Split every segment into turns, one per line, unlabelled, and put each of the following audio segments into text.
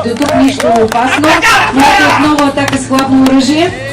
До тук нищо опасно. Имате отново атака с хладно оръжие.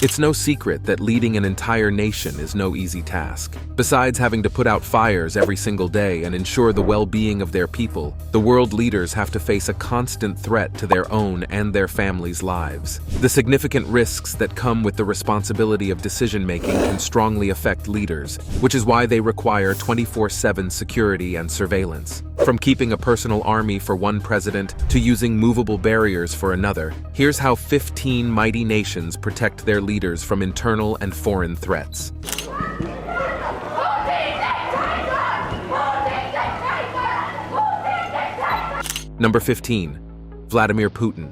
It's no secret that leading an entire nation is no easy task. Besides having to put out fires every single day and ensure the well-being of their people, the world leaders have to face a constant threat to their own and their families' lives. The significant risks that come with the responsibility of decision-making can strongly affect leaders, which is why they require 24/7 security and surveillance. From keeping a personal army for one president to using movable barriers for another, here's how 15 mighty nations protect their leaders from internal and foreign threats. Number 15. Vladimir Putin.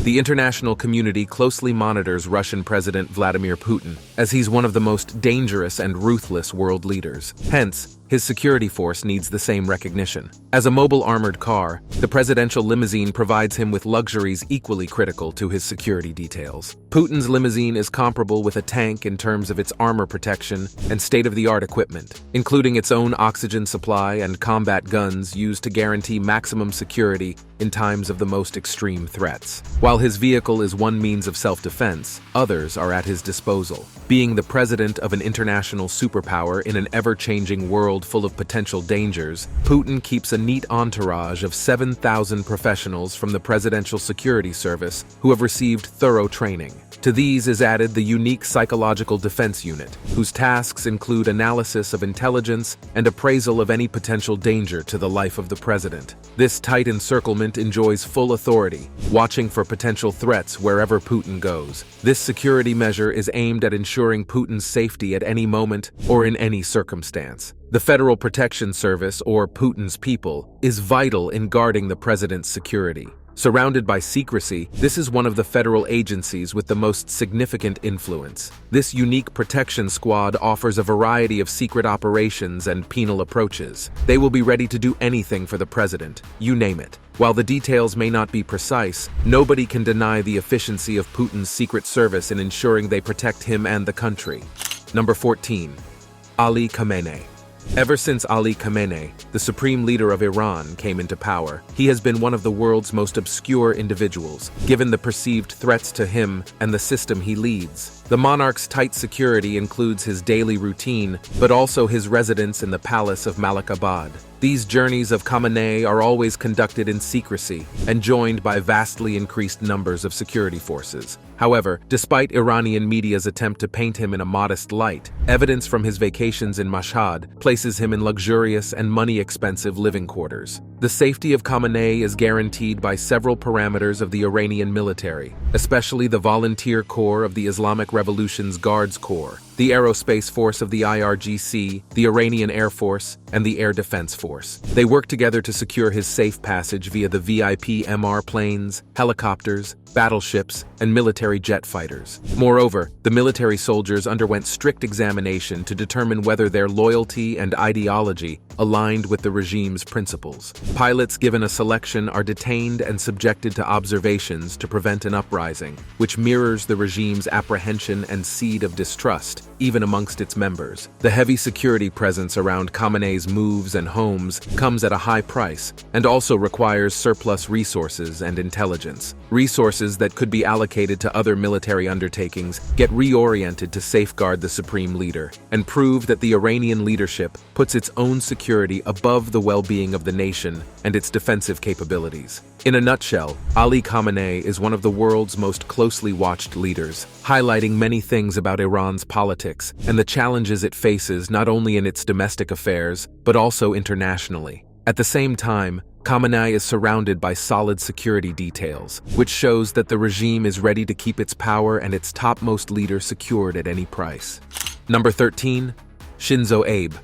The international community closely monitors Russian President Vladimir Putin, as he's one of the most dangerous and ruthless world leaders. Hence, his security force needs the same recognition. As a mobile armored car, the presidential limousine provides him with luxuries equally critical to his security details. Putin's limousine is comparable with a tank in terms of its armor protection and state-of-the-art equipment, including its own oxygen supply and combat guns used to guarantee maximum security in times of the most extreme threats. While his vehicle is one means of self-defense, others are at his disposal. Being the president of an international superpower in an ever-changing world full of potential dangers, Putin keeps a neat entourage of 7,000 professionals from the Presidential Security Service who have received thorough training. To these is added the unique Psychological Defense Unit, whose tasks include analysis of intelligence and appraisal of any potential danger to the life of the president. This tight encirclement enjoys full authority, watching for potential threats wherever Putin goes. This security measure is aimed at ensuring Putin's safety at any moment or in any circumstance. The Federal Protection Service, or Putin's people, is vital in guarding the president's security. Surrounded by secrecy, this is one of the federal agencies with the most significant influence. This unique protection squad offers a variety of secret operations and penal approaches. They will be ready to do anything for the president, you name it. While the details may not be precise, nobody can deny the efficiency of Putin's secret service in ensuring they protect him and the country. Number 14. Ali Khamenei. Ever since Ali Khamenei, the supreme leader of Iran, came into power, he has been one of the world's most obscure individuals, given the perceived threats to him and the system he leads. The monarch's tight security includes his daily routine, but also his residence in the palace of Malakabad. These journeys of Khamenei are always conducted in secrecy and joined by vastly increased numbers of security forces. However, despite Iranian media's attempt to paint him in a modest light, evidence from his vacations in Mashhad places him in luxurious and money-expensive living quarters. The safety of Khamenei is guaranteed by several parameters of the Iranian military, especially the Volunteer Corps of the Islamic Revolution's Guards Corps, the Aerospace Force of the IRGC, the Iranian Air Force, and the Air Defense Force. They work together to secure his safe passage via the VIP MR planes, helicopters, battleships, and military jet fighters. Moreover, the military soldiers underwent strict examination to determine whether their loyalty and ideology aligned with the regime's principles. Pilots given a selection are detained and subjected to observations to prevent an uprising, which mirrors the regime's apprehension and seed of distrust, even amongst its members. The heavy security presence around Khamenei's moves and homes comes at a high price and also requires surplus resources and intelligence. Resources that could be allocated to other military undertakings get reoriented to safeguard the supreme leader and prove that the Iranian leadership puts its own security above the well-being of the nation and its defensive capabilities. In a nutshell, Ali Khamenei is one of the world's most closely watched leaders, highlighting many things about Iran's politics and the challenges it faces not only in its domestic affairs, but also internationally. At the same time, Khamenei is surrounded by solid security details, which shows that the regime is ready to keep its power and its topmost leader secured at any price. Number 13. Shinzo Abe.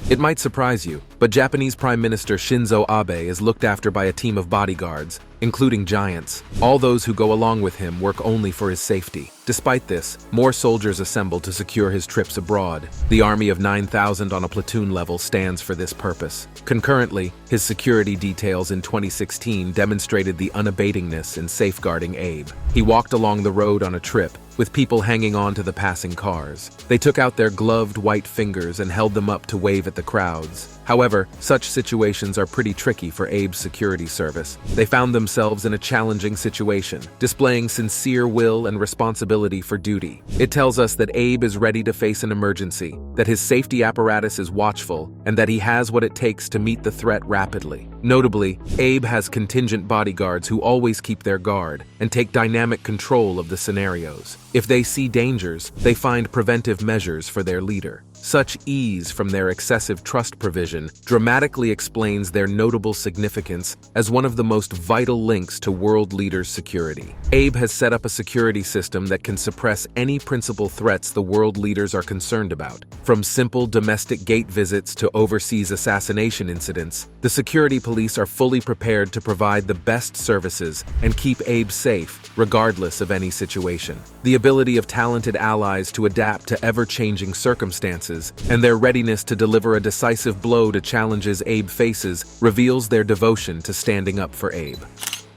It might surprise you, but Japanese Prime Minister Shinzo Abe is looked after by a team of bodyguards, including giants. All those who go along with him work only for his safety. Despite this, more soldiers assemble to secure his trips abroad. The army of 9,000 on a platoon level stands for this purpose. Concurrently, his security details in 2016 demonstrated the unabatingness in safeguarding Abe. He walked along the road on a trip, with people hanging on to the passing cars. They took out their gloved white fingers and held them up to wave at the crowds. However, such situations are pretty tricky for Abe's security service. They found themselves in a challenging situation, displaying sincere will and responsibility for duty. It tells us that Abe is ready to face an emergency, that his safety apparatus is watchful, and that he has what it takes to meet the threat rapidly. Notably, Abe has contingent bodyguards who always keep their guard and take dynamic control of the scenarios. If they see dangers, they find preventive measures for their leader. Such ease from their excessive trust provision dramatically explains their notable significance as one of the most vital links to world leaders' security. Abe has set up a security system that can suppress any principal threats the world leaders are concerned about. From simple domestic gate visits to overseas assassination incidents, the security police are fully prepared to provide the best services and keep Abe safe, regardless of any situation. The ability of talented allies to adapt to ever-changing circumstances and their readiness to deliver a decisive blow to challenges Abe faces reveals their devotion to standing up for Abe.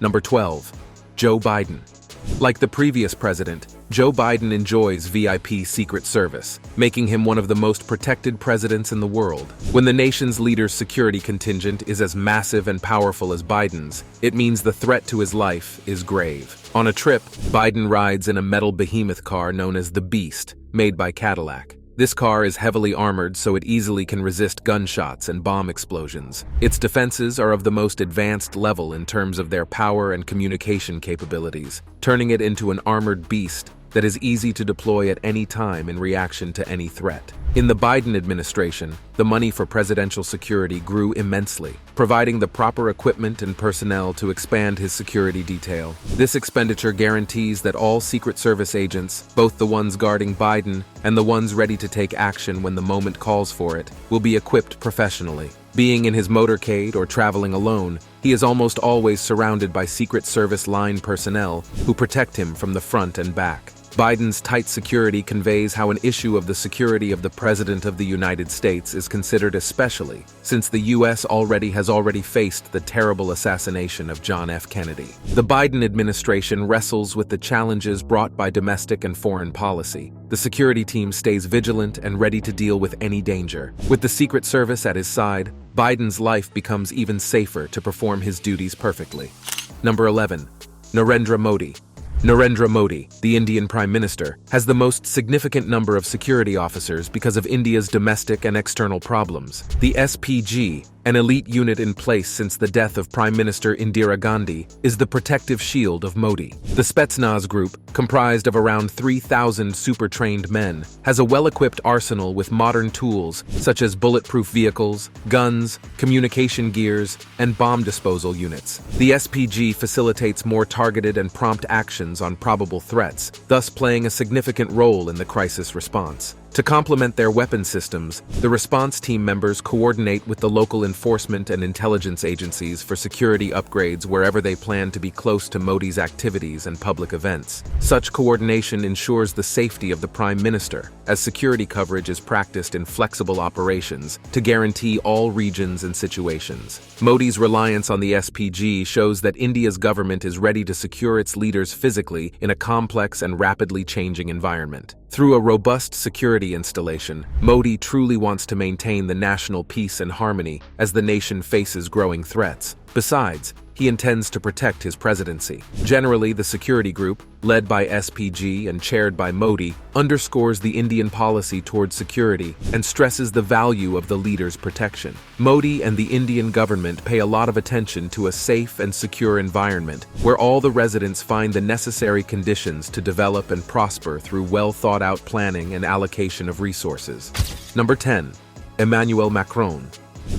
Number 12. Joe Biden. Like the previous president, Joe Biden enjoys VIP Secret Service, making him one of the most protected presidents in the world. When the nation's leader's security contingent is as massive and powerful as Biden's, it means the threat to his life is grave. On a trip, Biden rides in a metal behemoth car known as the Beast, made by Cadillac. This car is heavily armored so it easily can resist gunshots and bomb explosions. Its defenses are of the most advanced level in terms of their power and communication capabilities, turning it into an armored beast that is easy to deploy at any time in reaction to any threat. In the Biden administration, the money for presidential security grew immensely, providing the proper equipment and personnel to expand his security detail. This expenditure guarantees that all Secret Service agents, both the ones guarding Biden and the ones ready to take action when the moment calls for it, will be equipped professionally. Being in his motorcade or traveling alone, he is almost always surrounded by Secret Service line personnel who protect him from the front and back. Biden's tight security conveys how an issue of the security of the President of the United States is considered, especially since the U.S. has already faced the terrible assassination of John F. Kennedy. The Biden administration wrestles with the challenges brought by domestic and foreign policy. The security team stays vigilant and ready to deal with any danger. With the Secret Service at his side, Biden's life becomes even safer to perform his duties perfectly. Number 11. Narendra Modi. Narendra Modi, the Indian Prime Minister, has the most significant number of security officers because of India's domestic and external problems. The SPG, an elite unit in place since the death of Prime Minister Indira Gandhi, is the protective shield of Modi. The Spetsnaz group, comprised of around 3,000 super-trained men, has a well-equipped arsenal with modern tools such as bulletproof vehicles, guns, communication gears, and bomb disposal units. The SPG facilitates more targeted and prompt actions on probable threats, thus playing a significant role in the crisis response. To complement their weapon systems, the response team members coordinate with the local enforcement and intelligence agencies for security upgrades wherever they plan to be close to Modi's activities and public events. Such coordination ensures the safety of the Prime Minister, as security coverage is practiced in flexible operations to guarantee all regions and situations. Modi's reliance on the SPG shows that India's government is ready to secure its leaders physically in a complex and rapidly changing environment. Through a robust security installation, Modi truly wants to maintain the national peace and harmony as the nation faces growing threats. Besides, he intends to protect his presidency. Generally, the security group, led by SPG and chaired by Modi, underscores the Indian policy towards security and stresses the value of the leader's protection. Modi and the Indian government pay a lot of attention to a safe and secure environment where all the residents find the necessary conditions to develop and prosper through well-thought-out planning and allocation of resources. Number 10. Emmanuel Macron.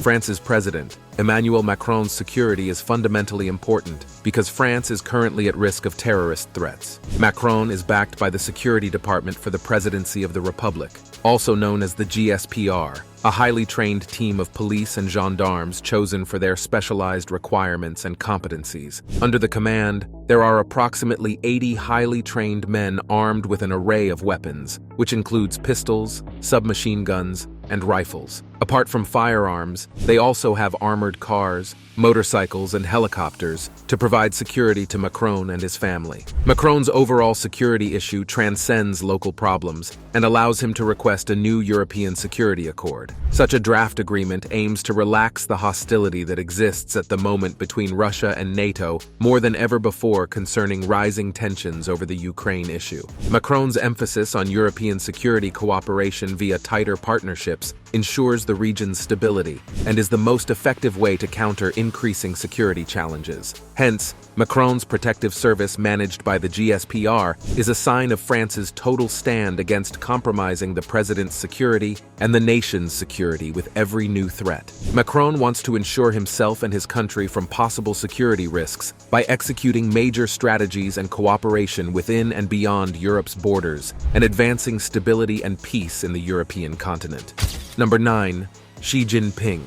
France's president, Emmanuel Macron's security is fundamentally important because France is currently at risk of terrorist threats. Macron is backed by the Security Department for the Presidency of the Republic, also known as the GSPR, a highly trained team of police and gendarmes chosen for their specialized requirements and competencies. Under the command there are approximately 80 highly trained men armed with an array of weapons, which includes pistols, submachine guns, and rifles. Apart from firearms, they also have armored cars, motorcycles, and helicopters to provide security to Macron and his family. Macron's overall security issue transcends local problems and allows him to request a new European security accord. Such a draft agreement aims to relax the hostility that exists at the moment between Russia and NATO more than ever before concerning rising tensions over the Ukraine issue. Macron's emphasis on European security cooperation via tighter partnerships ensures the region's stability and is the most effective way to counter increasing security challenges. Hence, Macron's protective service managed by the GSPR is a sign of France's total stand against compromising the president's security and the nation's security with every new threat. Macron wants to ensure himself and his country from possible security risks by executing major strategies and cooperation within and beyond Europe's borders and advancing stability and peace in the European continent. Number 9. Xi Jinping.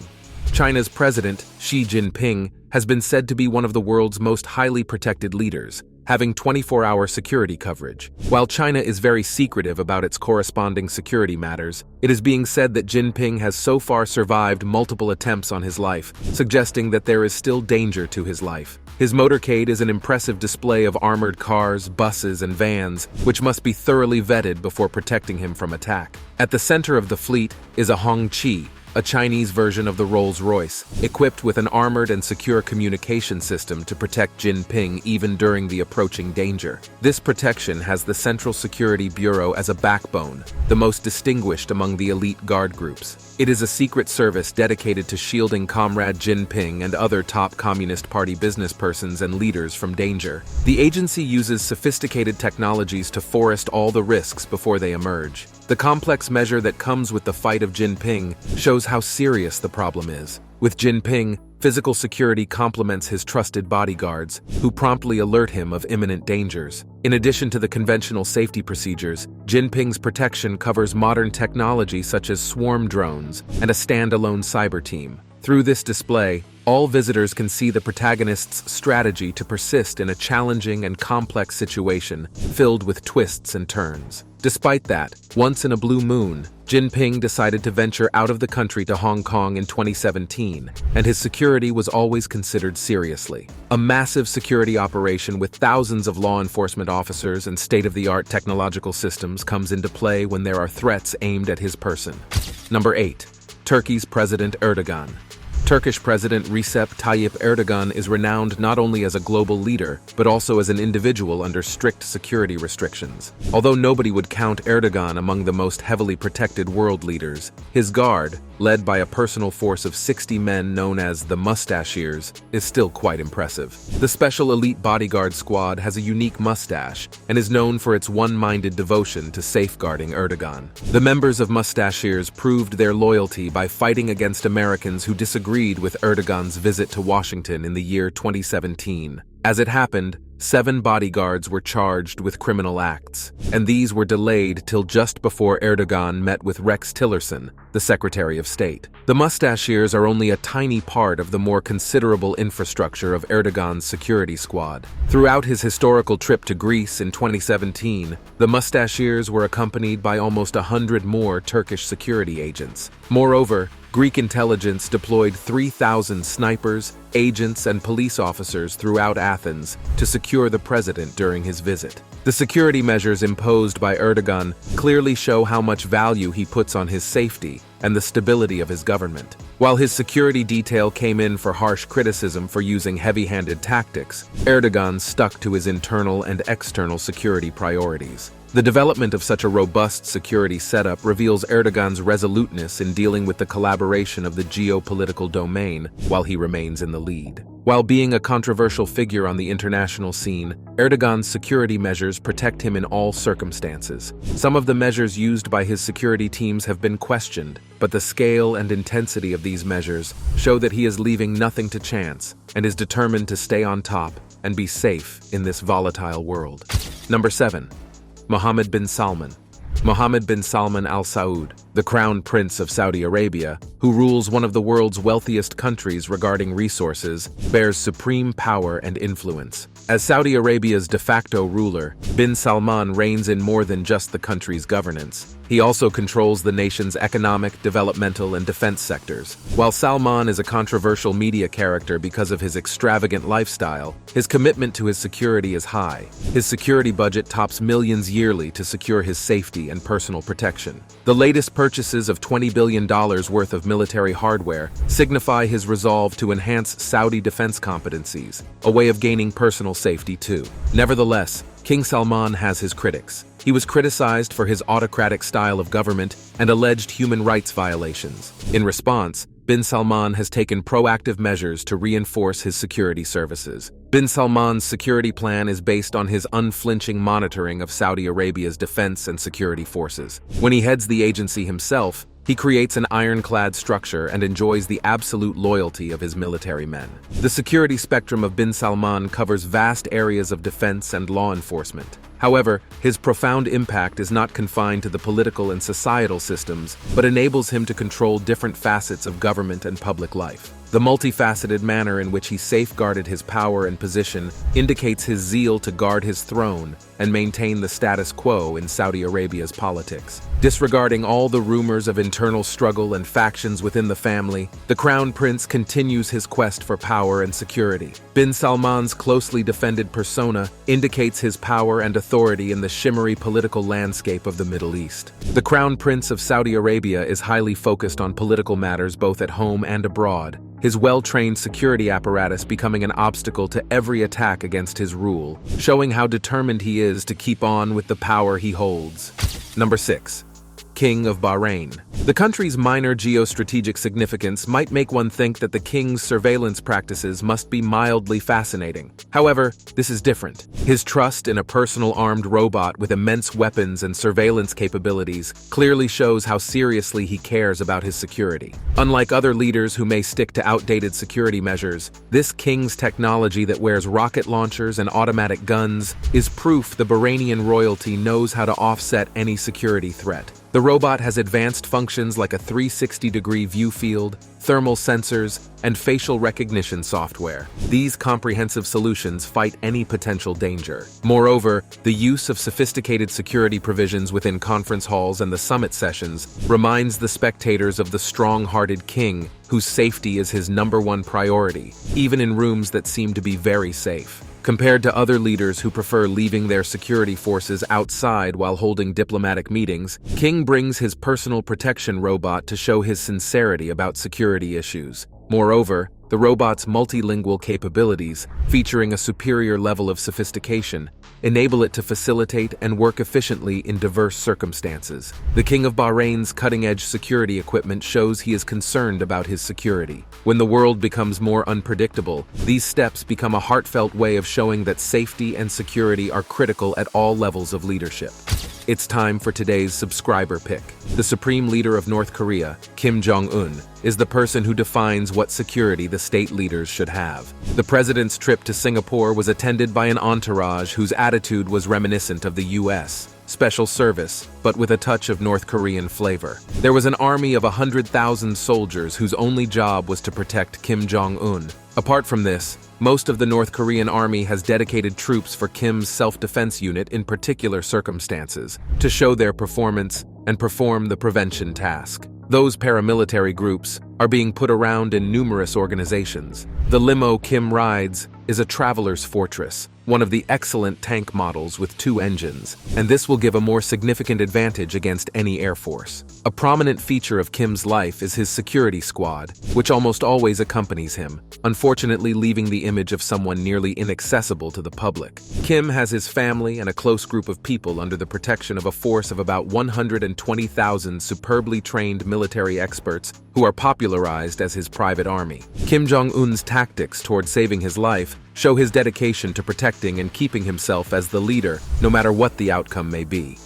China's president, Xi Jinping, has been said to be one of the world's most highly protected leaders, having 24-hour security coverage. While China is very secretive about its corresponding security matters, it is being said that Jinping has so far survived multiple attempts on his life, suggesting that there is still danger to his life. His motorcade is an impressive display of armored cars, buses, and vans, which must be thoroughly vetted before protecting him from attack. At the center of the fleet is a Hongqi, a Chinese version of the Rolls-Royce, equipped with an armored and secure communication system to protect Jinping even during the approaching danger. This protection has the Central Security Bureau as a backbone, the most distinguished among the elite guard groups. It is a secret service dedicated to shielding Comrade Jinping and other top Communist Party businesspersons and leaders from danger. The agency uses sophisticated technologies to forest all the risks before they emerge. The complex measure that comes with the fight of Jinping shows how serious the problem is. With Jinping, physical security complements his trusted bodyguards, who promptly alert him of imminent dangers. In addition to the conventional safety procedures, Jinping's protection covers modern technology such as swarm drones and a standalone cyber team. Through this display, all visitors can see the protagonist's strategy to persist in a challenging and complex situation filled with twists and turns. Despite that, once in a blue moon, Jinping decided to venture out of the country to Hong Kong in 2017, and his security was always considered seriously. A massive security operation with thousands of law enforcement officers and state-of-the-art technological systems comes into play when there are threats aimed at his person. Number 8. Turkey's President Erdogan. Turkish President Recep Tayyip Erdogan is renowned not only as a global leader, but also as an individual under strict security restrictions. Although nobody would count Erdogan among the most heavily protected world leaders, his guard, led by a personal force of 60 men known as the Mustachiers, is still quite impressive. The special elite bodyguard squad has a unique mustache and is known for its one-minded devotion to safeguarding Erdogan. The members of Mustachiers proved their loyalty by fighting against Americans who disagreed with Erdogan's visit to Washington in the year 2017. As it happened, 7 bodyguards were charged with criminal acts, and these were delayed till just before Erdogan met with Rex Tillerson, the Secretary of State. The Mustachiers are only a tiny part of the more considerable infrastructure of Erdogan's security squad. Throughout his historical trip to Greece in 2017, the Mustachiers were accompanied by almost 100 more Turkish security agents. Moreover, Greek intelligence deployed 3,000 snipers, agents, and police officers throughout Athens to secure the president during his visit. The security measures imposed by Erdogan clearly show how much value he puts on his safety and the stability of his government. While his security detail came in for harsh criticism for using heavy-handed tactics, Erdogan stuck to his internal and external security priorities. The development of such a robust security setup reveals Erdogan's resoluteness in dealing with the collaboration of the geopolitical domain while he remains in the lead. While being a controversial figure on the international scene, Erdogan's security measures protect him in all circumstances. Some of the measures used by his security teams have been questioned, but the scale and intensity of these measures show that he is leaving nothing to chance and is determined to stay on top and be safe in this volatile world. Number 7. Mohammed bin Salman. Mohammed bin Salman Al Saud, the Crown Prince of Saudi Arabia, who rules one of the world's wealthiest countries regarding resources, bears supreme power and influence. As Saudi Arabia's de facto ruler, bin Salman reigns in more than just the country's governance. He also controls the nation's economic, developmental, and defense sectors. While Salman is a controversial media character because of his extravagant lifestyle, his commitment to his security is high. His security budget tops millions yearly to secure his safety and personal protection. The latest purchases of $20 billion worth of military hardware signify his resolve to enhance Saudi defense competencies, a way of gaining personal safety too. Nevertheless, King Salman has his critics. He was criticized for his autocratic style of government and alleged human rights violations. In response, bin Salman has taken proactive measures to reinforce his security services. Bin Salman's security plan is based on his unflinching monitoring of Saudi Arabia's defense and security forces. When he heads the agency himself, he creates an ironclad structure and enjoys the absolute loyalty of his military men. The security spectrum of bin Salman covers vast areas of defense and law enforcement. However, his profound impact is not confined to the political and societal systems, but enables him to control different facets of government and public life. The multifaceted manner in which he safeguarded his power and position indicates his zeal to guard his throne and maintain the status quo in Saudi Arabia's politics. Disregarding all the rumors of internal struggle and factions within the family, the Crown Prince continues his quest for power and security. Bin Salman's closely defended persona indicates his power and authority in the shimmery political landscape of the Middle East. The Crown Prince of Saudi Arabia is highly focused on political matters both at home and abroad, his well-trained security apparatus becoming an obstacle to every attack against his rule, showing how determined he is to keep on with the power he holds. Number 6. King of Bahrain. The country's minor geostrategic significance might make one think that the king's surveillance practices must be mildly fascinating. However, this is different. His trust in a personal armed robot with immense weapons and surveillance capabilities clearly shows how seriously he cares about his security. Unlike other leaders who may stick to outdated security measures, this king's technology that wears rocket launchers and automatic guns is proof the Bahrainian royalty knows how to offset any security threat. The robot has advanced functions like a 360-degree view field, thermal sensors, and facial recognition software. These comprehensive solutions fight any potential danger. Moreover, the use of sophisticated security provisions within conference halls and the summit sessions reminds the spectators of the strong-hearted king, whose safety is his #1 priority, even in rooms that seem to be very safe. Compared to other leaders who prefer leaving their security forces outside while holding diplomatic meetings, King brings his personal protection robot to show his sincerity about security issues. Moreover, the robot's multilingual capabilities, featuring a superior level of sophistication, enable it to facilitate and work efficiently in diverse circumstances. The King of Bahrain's cutting-edge security equipment shows he is concerned about his security. When the world becomes more unpredictable, these steps become a heartfelt way of showing that safety and security are critical at all levels of leadership. It's time for today's subscriber pick. The supreme leader of North Korea, Kim Jong-un, is the person who defines what security the state leaders should have. The president's trip to Singapore was attended by an entourage whose attitude was reminiscent of the U.S. Special Service, but with a touch of North Korean flavor. There was an army of 100,000 soldiers whose only job was to protect Kim Jong-un. Apart from this, most of the North Korean army has dedicated troops for Kim's self-defense unit in particular circumstances, to show their performance and perform the prevention task. Those paramilitary groups are being put around in numerous organizations. The limo Kim rides is a traveler's fortress, one of the excellent tank models with 2 engines, and this will give a more significant advantage against any air force. A prominent feature of Kim's life is his security squad, which almost always accompanies him, unfortunately leaving the image of someone nearly inaccessible to the public. Kim has his family and a close group of people under the protection of a force of about 120,000 superbly trained military experts who are popularized as his private army. Kim Jong-un's tactics toward saving his life show his dedication to protecting and keeping himself as the leader, no matter what the outcome may be.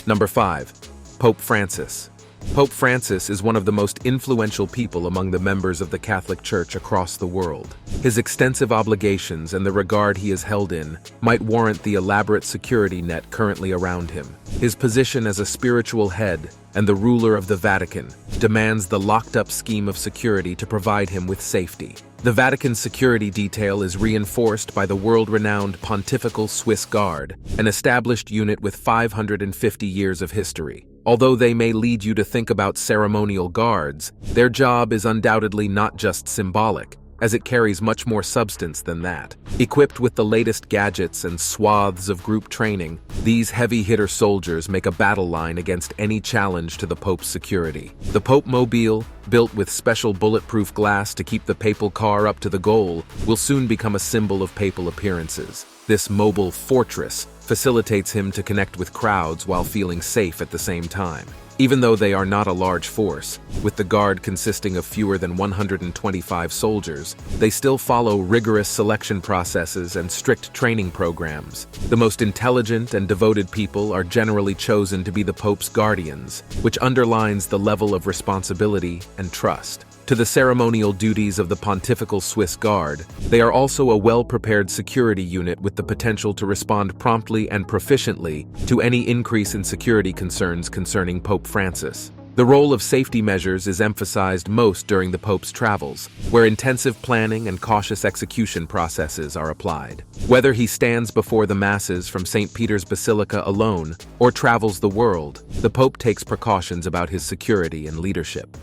Number 5. Pope Francis. Pope Francis is one of the most influential people among the members of the Catholic Church across the world. His extensive obligations and the regard he is held in might warrant the elaborate security net currently around him. His position as a spiritual head and the ruler of the Vatican demands the locked-up scheme of security to provide him with safety. The Vatican's security detail is reinforced by the world-renowned Pontifical Swiss Guard, an established unit with 550 years of history. Although they may lead you to think about ceremonial guards, their job is undoubtedly not just symbolic, as it carries much more substance than that. Equipped with the latest gadgets and swaths of group training, these heavy-hitter soldiers make a battle line against any challenge to the Pope's security. The Pope Mobile, built with special bulletproof glass to keep the papal car up to the goal, will soon become a symbol of papal appearances. This mobile fortress facilitates him to connect with crowds while feeling safe at the same time. Even though they are not a large force, with the Guard consisting of fewer than 125 soldiers, they still follow rigorous selection processes and strict training programs. The most intelligent and devoted people are generally chosen to be the Pope's guardians, which underlines the level of responsibility and trust. To the ceremonial duties of the Pontifical Swiss Guard, they are also a well-prepared security unit with the potential to respond promptly and proficiently to any increase in security concerns concerning Pope Francis. The role of safety measures is emphasized most during the Pope's travels, where intensive planning and cautious execution processes are applied. Whether he stands before the masses from St. Peter's Basilica alone or travels the world, the Pope takes precautions about his security and leadership.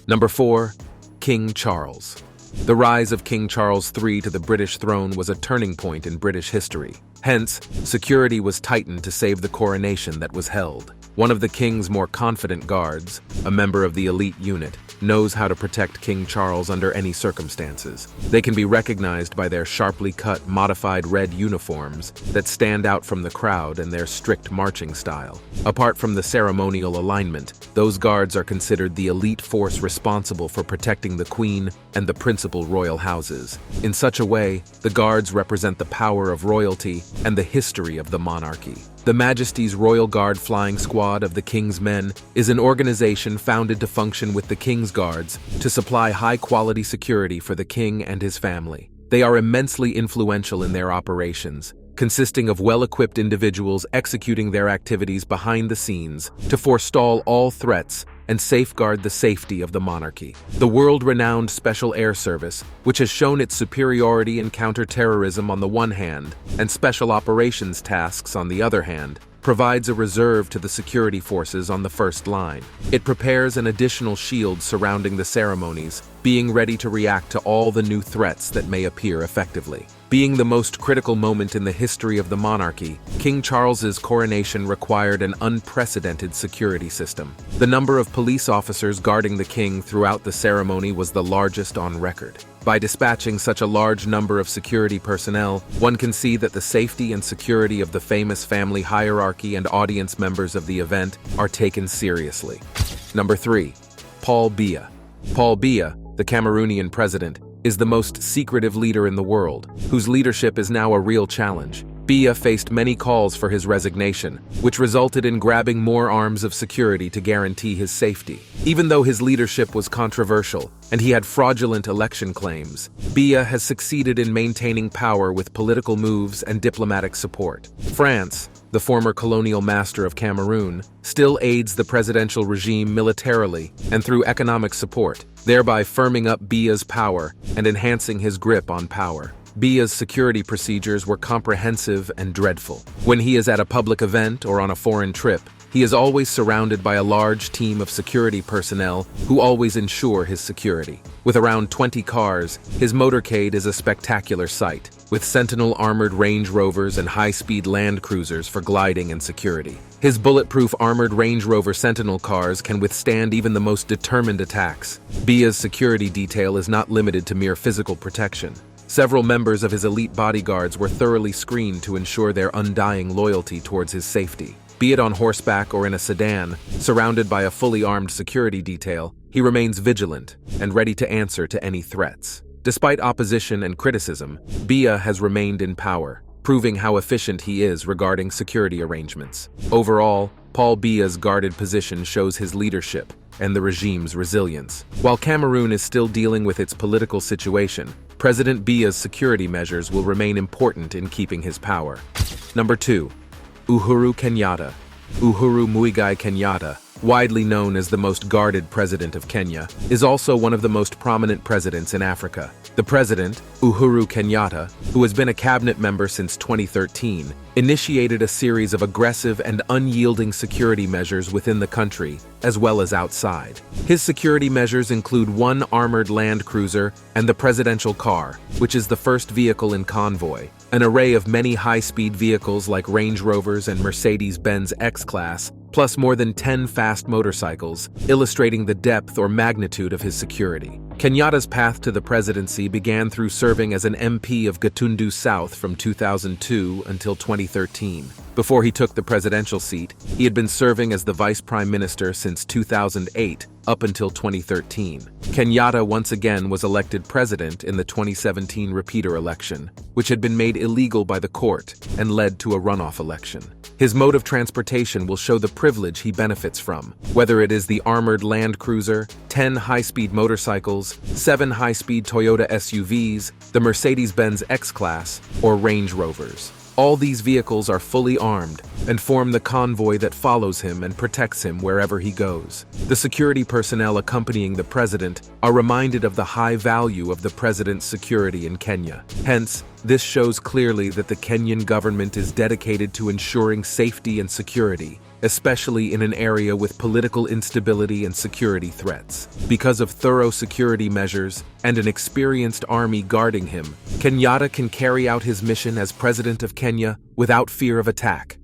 Number 4. King Charles. The rise of King Charles III to the British throne was a turning point in British history. Hence, security was tightened to save the coronation that was held. One of the king's more confident guards, a member of the elite unit, knows how to protect King Charles under any circumstances. They can be recognized by their sharply cut, modified red uniforms that stand out from the crowd and their strict marching style. Apart from the ceremonial alignment, those guards are considered the elite force responsible for protecting the Queen and the principal royal houses. In such a way, the guards represent the power of royalty and the history of the monarchy. The Majesty's Royal Guard Flying Squad of the King's Men is an organization founded to function with the King's Guards to supply high-quality security for the King and his family. They are immensely influential in their operations, consisting of well-equipped individuals executing their activities behind the scenes to forestall all threats and safeguard the safety of the monarchy. The world-renowned Special Air Service, which has shown its superiority in counter-terrorism on the one hand and special operations tasks on the other hand, provides a reserve to the security forces on the first line. It prepares an additional shield surrounding the ceremonies, being ready to react to all the new threats that may appear effectively. Being the most critical moment in the history of the monarchy, King Charles's coronation required an unprecedented security system. The number of police officers guarding the king throughout the ceremony was the largest on record. By dispatching such a large number of security personnel, one can see that the safety and security of the famous family hierarchy and audience members of the event are taken seriously. Number 3. Paul Biya. Paul Biya, the Cameroonian president, is the most secretive leader in the world, whose leadership is now a real challenge. Biya faced many calls for his resignation, which resulted in grabbing more arms of security to guarantee his safety. Even though his leadership was controversial and he had fraudulent election claims, Biya has succeeded in maintaining power with political moves and diplomatic support. France, the former colonial master of Cameroon, still aids the presidential regime militarily and through economic support, thereby firming up Biya's power and enhancing his grip on power. Biya's security procedures were comprehensive and dreadful. When he is at a public event or on a foreign trip, he is always surrounded by a large team of security personnel who always ensure his security. With around 20 cars, his motorcade is a spectacular sight, with Sentinel armored Range Rovers and high-speed Land Cruisers for gliding and security. His bulletproof armored Range Rover Sentinel cars can withstand even the most determined attacks. Biya's security detail is not limited to mere physical protection. Several members of his elite bodyguards were thoroughly screened to ensure their undying loyalty towards his safety. Be it on horseback or in a sedan, surrounded by a fully armed security detail, he remains vigilant and ready to answer to any threats. Despite opposition and criticism, Biya has remained in power, proving how efficient he is regarding security arrangements. Overall, Paul Biya's guarded position shows his leadership, and the regime's resilience. While Cameroon is still dealing with its political situation, President Biya's security measures will remain important in keeping his power. Number 2. Uhuru Kenyatta. Uhuru Muigai Kenyatta, widely known as the most guarded president of Kenya, is also one of the most prominent presidents in Africa. The president, Uhuru Kenyatta, who has been a cabinet member since 2013, initiated a series of aggressive and unyielding security measures within the country, as well as outside. His security measures include one armored land cruiser and the presidential car, which is the first vehicle in convoy, an array of many high-speed vehicles like Range Rovers and Mercedes-Benz X-Class, plus more than 10 fast motorcycles, illustrating the depth or magnitude of his security. Kenyatta's path to the presidency began through serving as an MP of Gatundu South from 2002 until 2013. Before he took the presidential seat, he had been serving as the vice prime minister since 2008 up until 2013. Kenyatta once again was elected president in the 2017 repeater election, which had been made illegal by the court and led to a runoff election. His mode of transportation will show the privilege he benefits from, whether it is the armored Land Cruiser, 10 high-speed motorcycles, 7 high-speed Toyota SUVs, the Mercedes-Benz X-Class, or Range Rovers. All these vehicles are fully armed and form the convoy that follows him and protects him wherever he goes. The security personnel accompanying the president are reminded of the high value of the president's security in Kenya. Hence, this shows clearly that the Kenyan government is dedicated to ensuring safety and security, especially in an area with political instability and security threats. Because of thorough security measures and an experienced army guarding him, Kenyatta can carry out his mission as president of Kenya without fear of attack.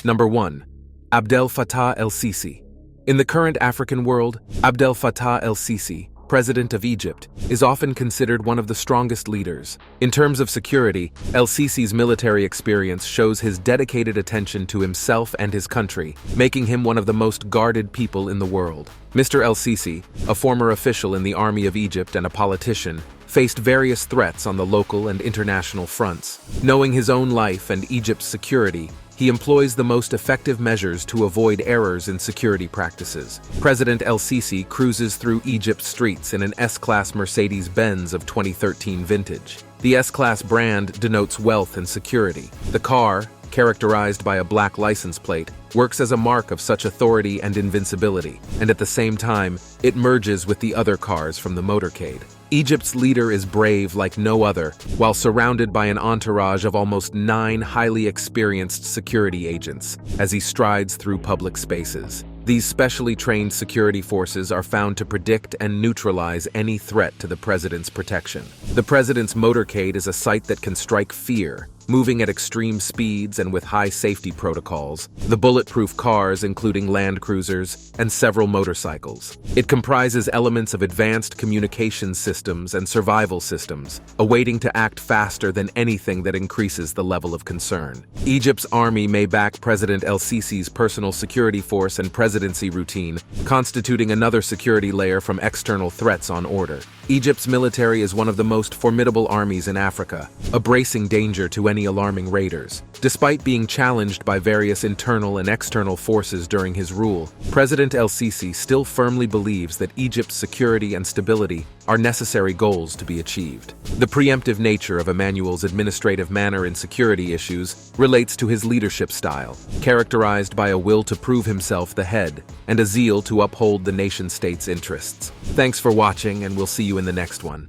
Number 1. Abdel Fattah ElSissi. In the current African world, Abdel Fattah ElSissi, president of Egypt, is often considered one of the strongest leaders. In terms of security, ElSissi's military experience shows his dedicated attention to himself and his country, making him one of the most guarded people in the world. Mr. ElSissi, a former official in the army of Egypt and a politician, faced various threats on the local and international fronts. Knowing his own life and Egypt's security, he employs the most effective measures to avoid errors in security practices. President ElSissi cruises through Egypt's streets in an S-Class Mercedes-Benz of 2013 vintage. The S-Class brand denotes wealth and security. The car, characterized by a black license plate, works as a mark of such authority and invincibility, and at the same time, it merges with the other cars from the motorcade. Egypt's leader is brave like no other, while surrounded by an entourage of almost 9 highly experienced security agents as he strides through public spaces. These specially trained security forces are found to predict and neutralize any threat to the president's protection. The president's motorcade is a sight that can strike fear, moving at extreme speeds and with high safety protocols, the bulletproof cars including land cruisers and several motorcycles. It comprises elements of advanced communication systems and survival systems, awaiting to act faster than anything that increases the level of concern. Egypt's army may back President ElSissi's personal security force and presidency routine, constituting another security layer from external threats on order. Egypt's military is one of the most formidable armies in Africa, a bracing danger to any alarming raiders. Despite being challenged by various internal and external forces during his rule, President ElSissi still firmly believes that Egypt's security and stability are necessary goals to be achieved. The preemptive nature of Emmanuel's administrative manner in security issues relates to his leadership style, characterized by a will to prove himself the head and a zeal to uphold the nation-state's interests. Thanks for watching, and we'll see you in the next one.